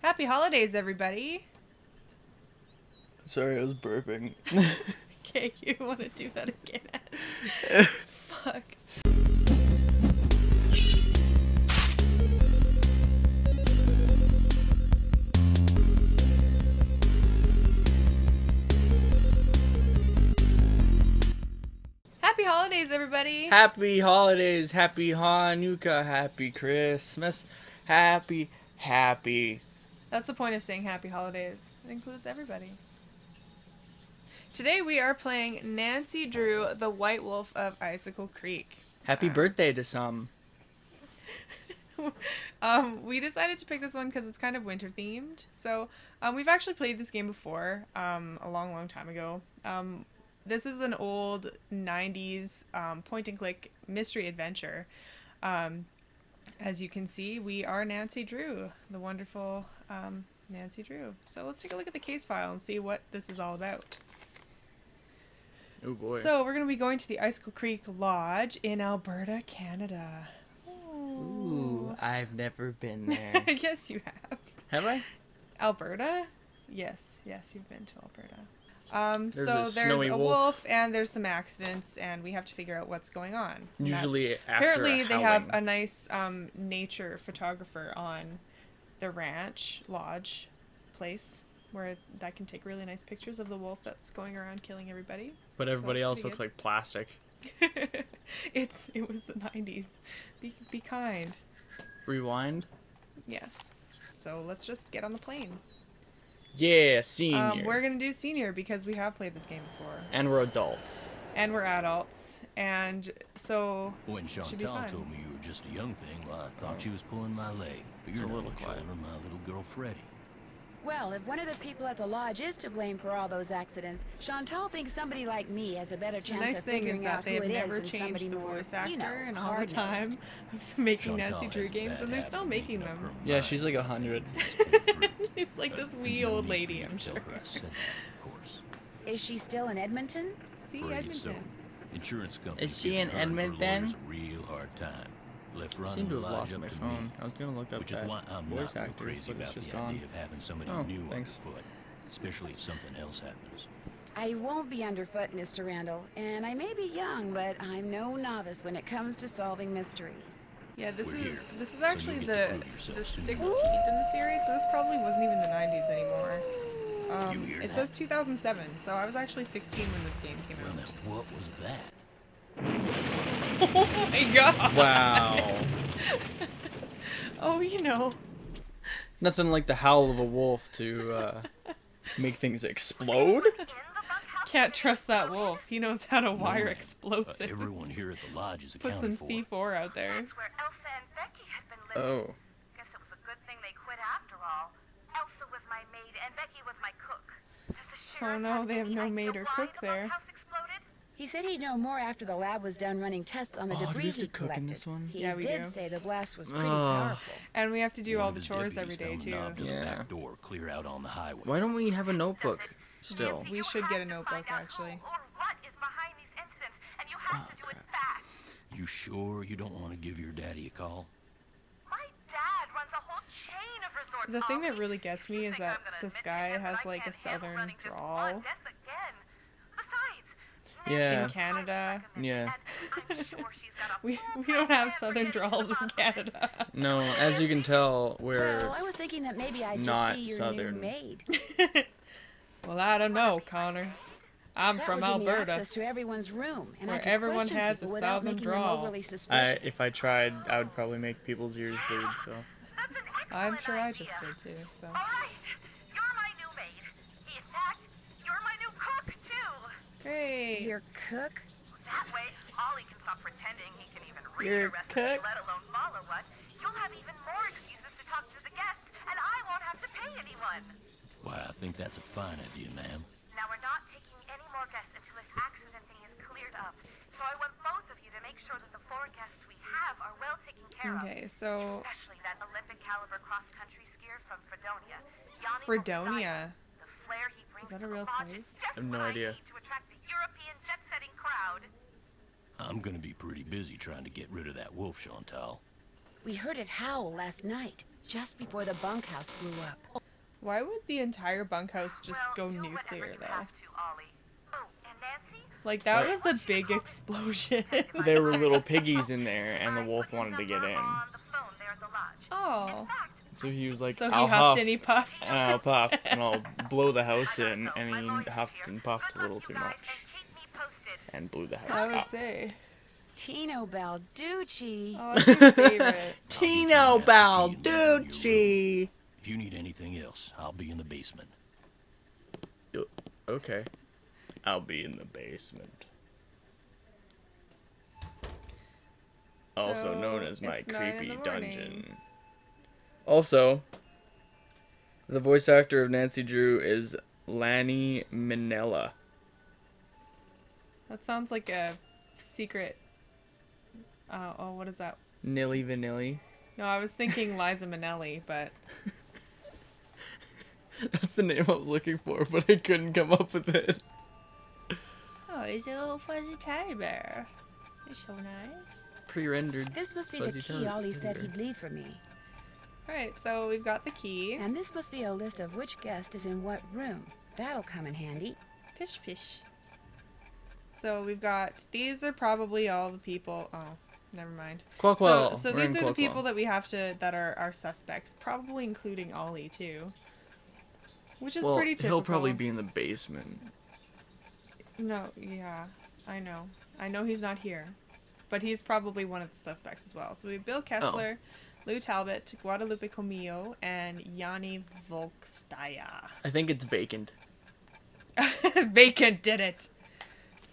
Happy holidays, everybody. Sorry, I was burping. Okay, you want to do that again? Fuck. Happy holidays, everybody. Happy holidays, happy Hanukkah, happy Christmas, happy. That's the point of saying happy holidays. It includes everybody. Today we are playing Nancy Drew, the White Wolf of Icicle Creek. Happy birthday to some. We decided to pick this one because it's kind of winter themed. So we've actually played this game before, a long time ago. This is an old 90s point and click mystery adventure. As you can see, we are Nancy Drew, the wonderful Nancy Drew. So let's take a look at the case file and see what this is all about. Oh boy. So we're going to be going to the Icicle Creek Lodge in Alberta, Canada. Ooh, I've never been there. Yes, you have. Have I? Alberta? Yes, you've been to Alberta. There's a wolf and there's some accidents and we have to figure out what's going on. And usually after apparently they have howling. a nice nature photographer on the ranch lodge place where that can take really nice pictures of the wolf that's going around killing everybody. But everybody So else looks like plastic. it was the 90s. Be kind. Rewind. Yes. So let's just get on the plane. Yeah, senior. We're gonna do senior because we have played this game before. And we're adults. And we're adults. And so When it should be Chantal fun. told me you were just a young thing, well, I thought she was pulling my leg. But It's you're a not little much quiet. older than my little girl Freddie. Well, if one of the people at the lodge is to blame for all those accidents, Chantal thinks somebody like me has a better The chance nice of thing is figuring that out they who have it is never than somebody changed the more, voice actor you know, in all the hard-nosed. time of making Chantal Nancy Drew has a games, bad and they're habit still of making making up them. her Yeah, mind she's like when 100. things come through. It's like this But wee no old need lady, for you I'm to tell sure. her I said that, of course. Is she still in Edmonton? See, Afraid so. Edmonton. Insurance company Is she in giving her and her Edmonton? lawyers a real hard time. Left I running seem to the have lodge lost up my to phone. me, I was gonna look up which is that why I'm voice not real actor, crazy but it's about just the gone. idea of having somebody Oh, new thanks. underfoot, especially if something else happens. I won't be underfoot, Mr. Randall, and I may be young, but I'm no novice when it comes to solving mysteries. Yeah, this We're is here, this is so actually you get to the prove yourself 16th sooner. in the series, so this probably wasn't even the 90s anymore. You hear It that? says 2007, so I was actually 16 when this game came Well, out. now, what was that? Oh my god! Wow. Oh, you know. Nothing like the howl of a wolf to make things explode. Can't trust that wolf. He knows how to wire ma'am. explosives. Everyone here at the lodge is Put accounted some for. C4 out there. That's where Elsa and Becky had been living. Oh. Guess it was a good thing they quit after all. Elsa was my maid and Becky was my cook. Does the sheriff no, they have any no idea maid or why cook the there. bunkhouse exploded? He said he'd know more after the lab was done running tests on the Oh, do we debris have to he cook in collected. this one? He Yeah, we did do. say the blast was pretty Oh. powerful. And we have to do One all of the his chores every deputies day found the knob to too. the Yeah. back door clear out on the highway. Why don't we have a notebook still? We You should have get a to notebook, find out actually. who or what is behind these incidents, and you have Oh, to do it crap. fast. You sure you don't want to give your daddy a call? My dad runs a whole chain of resorts. The thing that Ollie. really gets me You is think that I'm gonna this admit to guy him that has I like a can't handle southern running this drawl. lodge yet again. Besides, Yeah. In Canada. Yeah. and I'm sure she's got a We full don't have plan southern for drawls getting in us on Canada. No, as you can tell, we're Well, I was thinking that maybe I'd just not be your southern. new maid. Well, I don't know, Connor. I'm That from would give me Alberta. access to everyone's room, and Where I could everyone question has people a without southern making drawl. them overly suspicious. if I tried, I would probably make people's ears bleed. So That's an I'm excellent sure I idea. just did too. So. All right, you're my new maid. In fact, you're my new cook too. Great. Your cook? That way, Ollie can stop pretending he can even read Your a recipe, cook? let alone follow one. You'll have even more excuses to talk to the guests, and I won't have to pay anyone. Why, I think that's a fine idea, ma'am. Now we're not taking any more guests until this accident thing is cleared up. So I want both of you to make sure that the 4 guests we have are well taken care of. Okay, so Especially that Olympic caliber cross-country skier from Fredonia. Yanni will Fredonia. decide. The flair he brings that a to the real lodge place? is just I have no what idea. need to attract the European jet-setting crowd. I'm gonna be pretty busy trying to get rid of that wolf, Chantal. We heard it howl last night, just before the bunkhouse blew up. Why would the entire bunkhouse just go nuclear, though? Ollie. Oh, and Nancy? Like, that Right. was a big explosion. There were little piggies in there, and the wolf wanted to get in. On the phone there at the lodge. Oh. So he was like, So he I'll huffed huff, and he puffed. and I'll puff, and I'll blow the house in, and he huffed and puffed a little too much, Keep me posted. and blew the I house would up. say. Tino Balducci. Oh, that's your favorite. Tino Balducci! If you need anything else, I'll be in the basement. Okay. I'll be in the basement. Also So, known as my it's 9 in creepy the dungeon. morning. Also, the voice actor of Nancy Drew is Lanny Minella. That sounds like a secret. Oh, what is that? Nilly Vanilli. No, I was thinking Liza Minnelli, but That's the name I was looking for, but I couldn't come up with it. oh, he's a little fuzzy teddy bear. He's so nice. Pre-rendered. This must be Fuzzy the key Ollie teddy said bear. he'd leave for me. All right, so we've got the key. And this must be a list of which guest is in what room. That'll come in handy. Pish pish. So we've got, these are probably all the people. Oh, never mind. Quaquell. So We're these in are the Quaquell. people that we have to, that are our suspects, probably including Ollie too. Which is Well, pretty typical. he'll probably be in the basement. No, yeah, I know. I know he's not here. But he's probably one of the suspects as well. So we have Bill Kessler, Lou Talbot, Guadalupe Comillo, and Yanni Volkstaya. I think it's vacant. Vacant did it!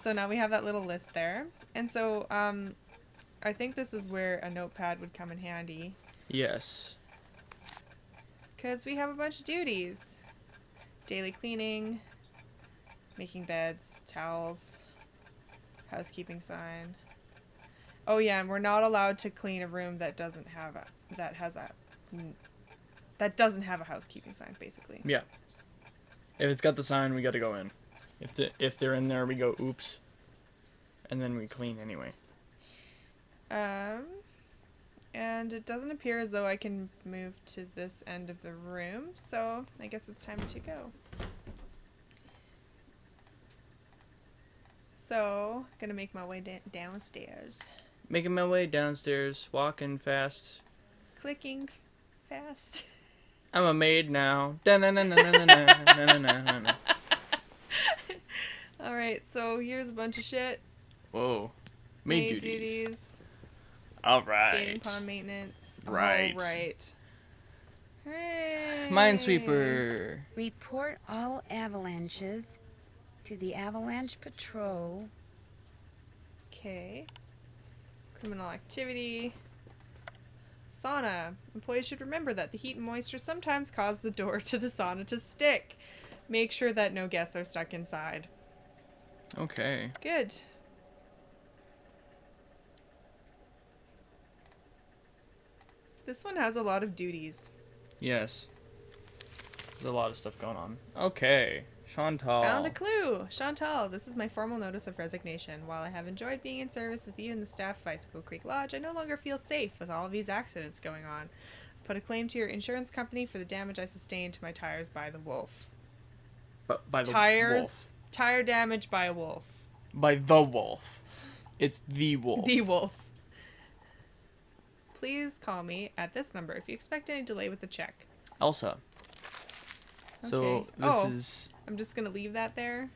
So now we have that little list there. And so, I think this is where a notepad would come in handy. Yes. Because we have a bunch of duties. Daily cleaning, making beds, towels, housekeeping sign. Oh yeah, and we're not allowed to clean a room that doesn't have a housekeeping sign, basically. Yeah. If it's got the sign, we gotta go in. If they're in there, we go oops, and then we clean anyway. And it doesn't appear as though I can move to this end of the room, so I guess it's time to go. So, gonna make my way downstairs. Making my way downstairs, walking fast. Clicking fast. I'm a maid now. Da-na-na-na-na-na-na-na-na-na. Alright, so here's a bunch of shit. Whoa. Maid duties. Skating Alright. pond maintenance. Right. Alright. Hooray. Minesweeper. Report all avalanches to the Avalanche Patrol. Okay. Criminal activity. Sauna. Employees should remember that the heat and moisture sometimes cause the door to the sauna to stick. Make sure that no guests are stuck inside. Okay. Good. This one has a lot of duties. Yes. There's a lot of stuff going on. Okay. Chantal. Found a clue! Chantal, this is my formal notice of resignation. While I have enjoyed being in service with you and the staff of Icicle Creek Lodge, I no longer feel safe with all of these accidents going on. Put a claim to your insurance company for the damage I sustained to my tires by the wolf. By the Tires? wolf. Tire damage by a wolf. By the wolf. It's the wolf. The wolf. Please call me at this number if you expect any delay with the check. Elsa. So Okay. this Oh. is... I'm just gonna leave that there,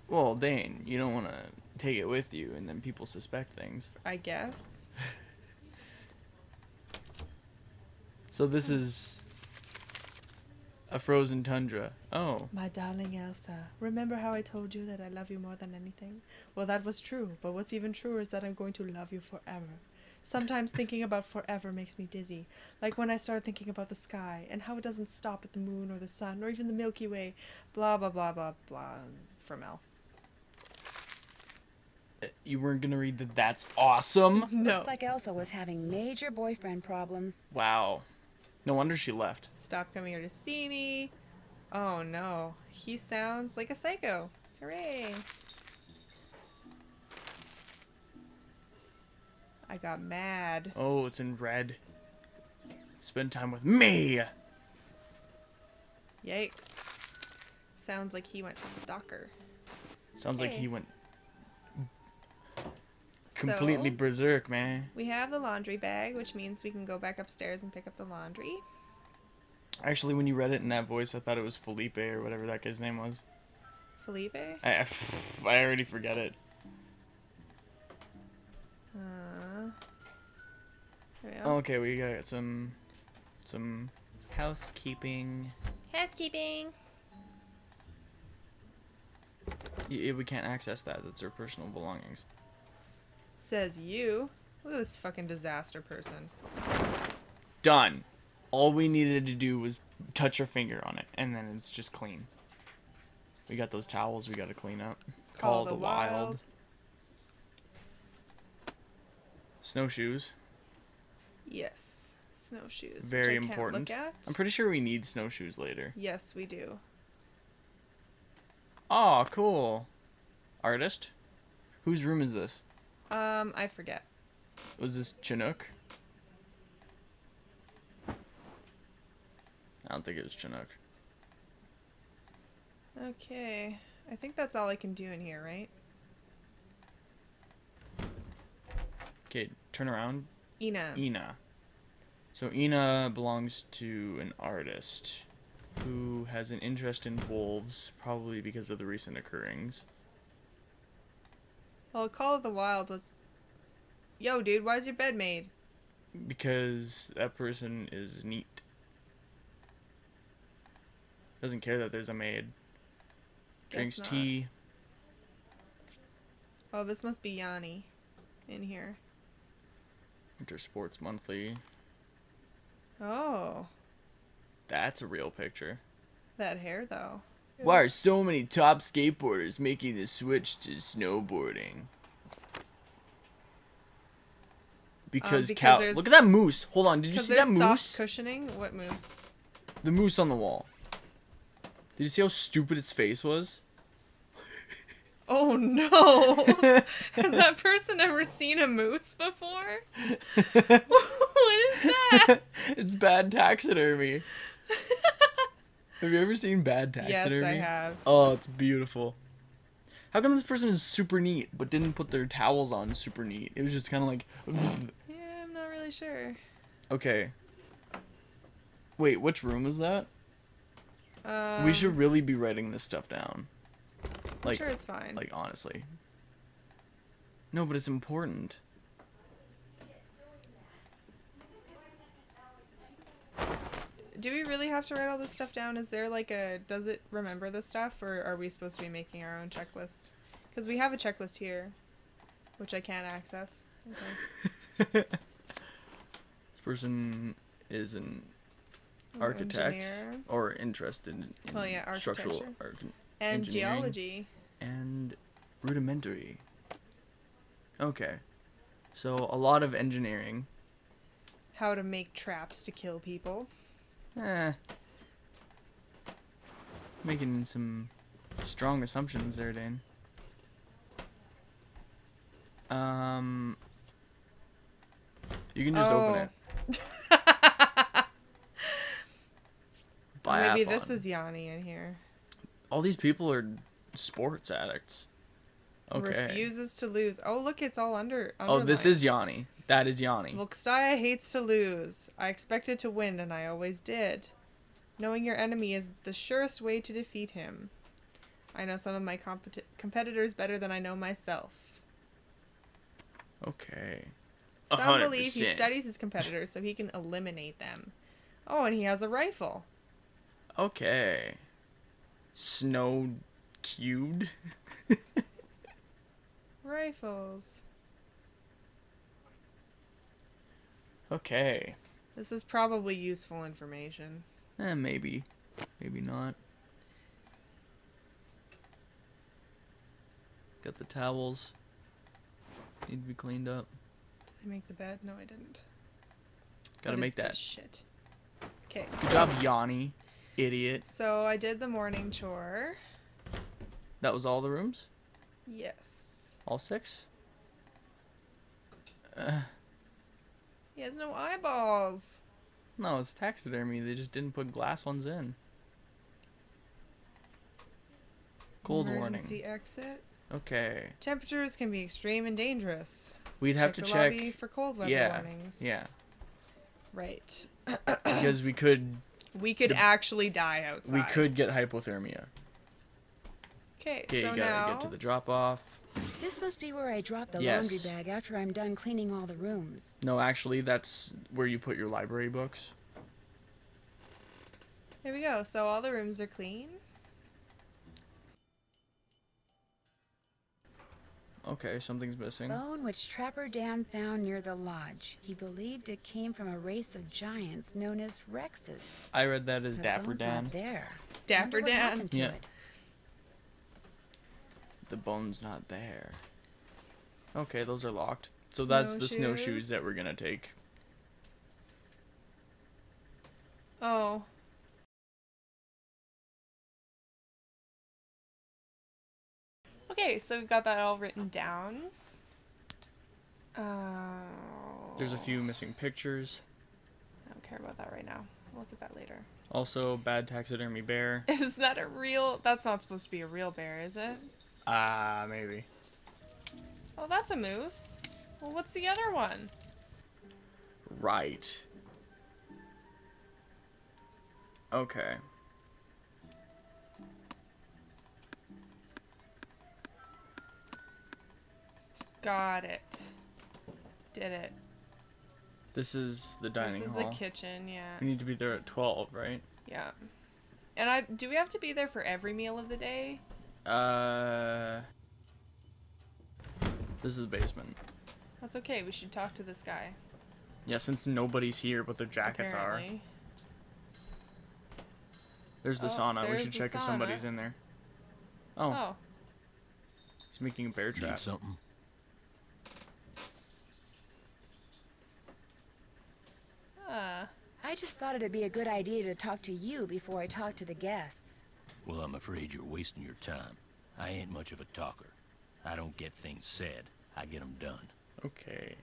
Well, Dane, you don't want to take it with you and then people suspect things. I guess. So this is a frozen tundra. Oh. My darling Elsa, remember how I told you that I love you more than anything? Well, that was true, but what's even truer is that I'm going to love you forever. Sometimes thinking about forever makes me dizzy, like when I start thinking about the sky, and how it doesn't stop at the moon or the sun, or even the Milky Way, blah blah blah blah blah, from Mel. You weren't going to read that that's awesome? No. Looks like Elsa was having major boyfriend problems. Wow. No wonder she left. Stop coming here to see me. Oh no, he sounds like a psycho. Hooray. I got mad. Oh, it's in red. Spend time with me. Yikes. Sounds like he went stalker. Sounds like Okay. he went completely So, berserk, man. we have the laundry bag, which means we can go back upstairs and pick up the laundry. Actually, when you read it in that voice, I thought it was Felipe or whatever that guy's name was. Felipe? I already forget it. There we go. Okay, we got some housekeeping. Housekeeping. Yeah, we can't access that. That's our personal belongings. Says you. Look at this fucking disaster person. Done. All we needed to do was touch our finger on it, and then it's just clean. We got those towels we gotta clean up. Call the wild. Snowshoes. Yes. Snowshoes. Very which I important. Can't look at. I'm pretty sure we need snowshoes later. Yes, we do. Oh, cool. Artist? Whose room is this? I forget. Was this Chinook? I don't think it was Chinook. Okay. I think that's all I can do in here, right? Okay, turn around. Ina. Ina. So Ina belongs to an artist who has an interest in wolves, probably because of the recent occurrings. Well, Call of the Wild was... Yo, dude, why's your bed made? Because that person is neat. Doesn't care that there's a maid. Drinks Guess not. tea. Oh, this must be Yanni in here. Winter Sports Monthly. Oh, That's a real picture. that hair, though. Why are so many top skateboarders making the switch to snowboarding? Because there's- look at that moose. Hold on, did you Because see that there's soft moose? cushioning? What moose? The moose on the wall. Did you see how stupid its face was? Oh, no! Has that person ever seen a moose before? What is that? It's bad taxidermy. Have you ever seen bad Yes, taxidermy? I have. Oh, it's beautiful. How come this person is super neat, but didn't put their towels on super neat? It was just kind of like... Yeah, I'm not really sure. Okay. Wait, which room is that? We should really be writing this stuff down. I'm sure it's fine. Like, honestly. No, but it's important. Do we really have to write all this stuff down? Is there like a... Does it remember this stuff? Or are we supposed to be making our own checklist? Because we have a checklist here. Which I can't access. Okay. This person is an architect Engineer. or interested in Oh, yeah, structural architecture. And engineering geology. and rudimentary. Okay. So a lot of engineering. How to make traps to kill people. Making some strong assumptions there, Dane. You can just open it. Maybe Biathlon. this is Yanni in here. All these people are sports addicts. Okay. Refuses to lose. Oh, look, it's all under. Oh, this is Yanni. That is Yanni. Volkstaya hates to lose. I expected to win, and I always did. Knowing your enemy is the surest way to defeat him. I know some of my competitors better than I know myself. Okay. Some believe he 100%. studies his competitors so he can eliminate them. Oh, and he has a rifle. Okay. Snow cubed. Rifles. Okay. This is probably useful information. Maybe. Maybe not. Got the towels. Need to be cleaned up. Did I make the bed? No, I didn't. Gotta What make is this that. shit. Okay. Good job, Yanni. Idiot. So I did the morning chore. That was all the rooms? Yes. All 6? He has no eyeballs. No, it's taxidermy. They just didn't put glass ones in. Cold Emergency warning. exit. Okay. Temperatures can be extreme and dangerous. We'd have to the check. lobby for cold weather Yeah. warnings. Yeah. Right. Because we could actually die outside. we could get hypothermia. Okay, Okay, so you gotta now get to the drop off. This must be where I drop the Yes. laundry bag after I'm done cleaning all the rooms. No, actually, that's where you put your library books. here we go. So all the rooms are clean. Okay, something's missing. Bone which Trapper Dan found near the lodge. He believed it came from a race of giants known as Rexes. I read that as The Dapper bone's Dan. not there. Dapper Wonder what Dan. happened to Yeah. it. The bone's not there. Okay, those are locked. So that's the Snowshoes. snowshoes that we're gonna take. Oh. Okay, so we've got that all written down. There's a few missing pictures. I don't care about that right now. We'll look at that later. Also, bad taxidermy bear. Is that a real... That's not supposed to be a real bear, is it? Maybe. Oh, that's a moose. Well, what's the other one? Right. Okay. Got it. Did it. This is the dining This is hall. the kitchen, yeah. We need to be there at 12, right? Yeah. And do we have to be there for every meal of the day? This is the basement. That's okay. We should talk to this guy. Yeah, since nobody's here, but their jackets are. Apparently. There's the Oh, sauna. We there's should the check if sauna. somebody's in there. Oh, Oh. he's making a bear Need trap. something? I just thought it'd be a good idea to talk to you before I talk to the guests. Well, I'm afraid you're wasting your time. I ain't much of a talker. I don't get things said. I get 'em done. Okay.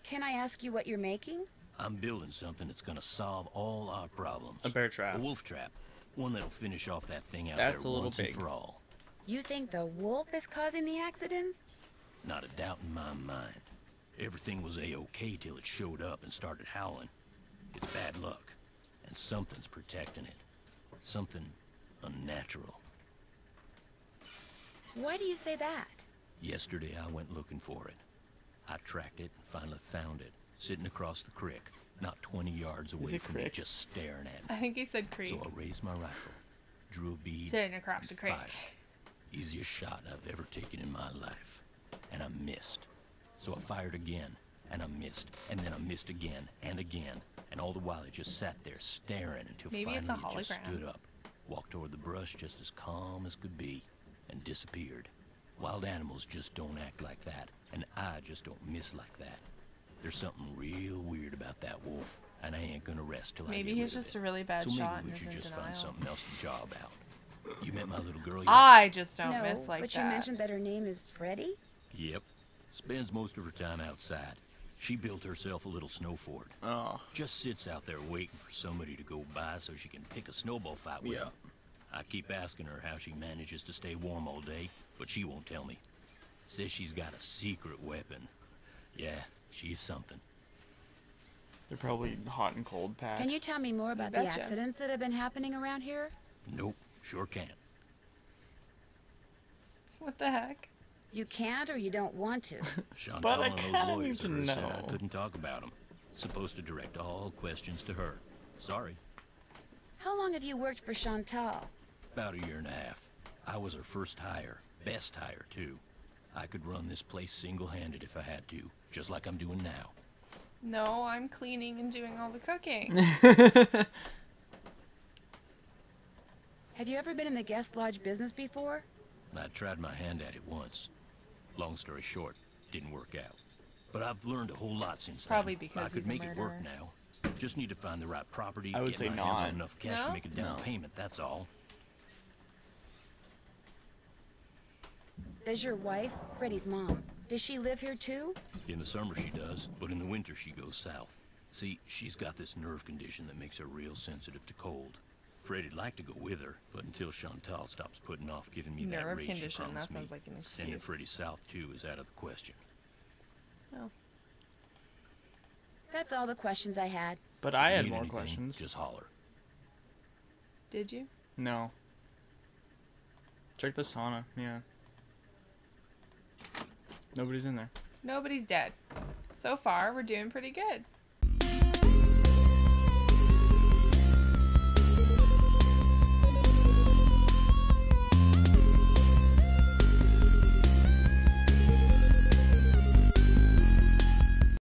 Can I ask you what you're making? I'm building something that's gonna solve all our problems. A bear trap. A wolf trap. One that'll finish off that thing out That's there a little once and big. for all. You think the wolf is causing the accidents? Not a doubt in my mind. Everything was a-okay till it showed up and started howling. It's bad luck. And something's protecting it. Something unnatural. Why do you say that? Yesterday I went looking for it. I tracked it and finally found it, sitting across the creek, not 20 yards away it from me, creek? just staring at I me. think he said creek. So I raised my rifle, drew a bead, Sitting across the and creek. fired. Easiest shot I've ever taken in my life. And I missed. So I fired again, and I missed, and then I missed again, and again. And all the while I just sat there staring until Maybe it's finally a it just hologram. stood up, walked toward the brush just as calm as could be, and disappeared. Wild animals just don't act like that, and I just don't miss like that. There's something real weird about that wolf, and I ain't gonna rest till I Maybe get he's rid of just it. a really bad So shot maybe we and is should in just find denial. something else to job out. You met my little girl yet? I just don't no, miss like but that. you mentioned that her name is Freddie? Yep. Spends most of her time outside. She built herself a little snow fort. Oh, Just sits out there waiting for somebody to go by so she can pick a snowball fight with yeah. him. I keep asking her how she manages to stay warm all day, but she won't tell me. Says she's got a secret weapon. Yeah, she's something. They're probably hot and cold packs. Can you tell me more about the betcha. accidents that have been happening around here? Nope, sure can't. What the heck? You can't or you don't want to. Chantal But I and those kinda lawyers need of to hers said I know. couldn't talk about them. Supposed to direct all questions to her. Sorry. How long have you worked for Chantal? About a year and a half. I was her first hire. Best hire, too. I could run this place single-handed if I had to, just like I'm doing now. No, I'm cleaning and doing all the cooking. Have you ever been in the guest lodge business before? I tried my hand at it once. Long story short, didn't work out. But I've learned a whole lot since Probably then. because I could he's a make it work murderer. now. Just need to find the right property, I would get say my hands on not. enough cash No? to make a down No. payment, that's all. Does your wife, Freddie's mom, does she live here too? In the summer she does, but in the winter she goes south. See, she's got this nerve condition that makes her real sensitive to cold. Freddie'd like to go with her, but until Chantal stops putting off giving me that Nerve raise she condition, that promised me, sounds like an sending excuse. Freddie south too is out of the question. Oh. That's all the questions I had. But If I you had need more anything, questions. Just holler. Did you? No. Check the sauna. Yeah. Nobody's in there. Nobody's dead. So far, we're doing pretty good.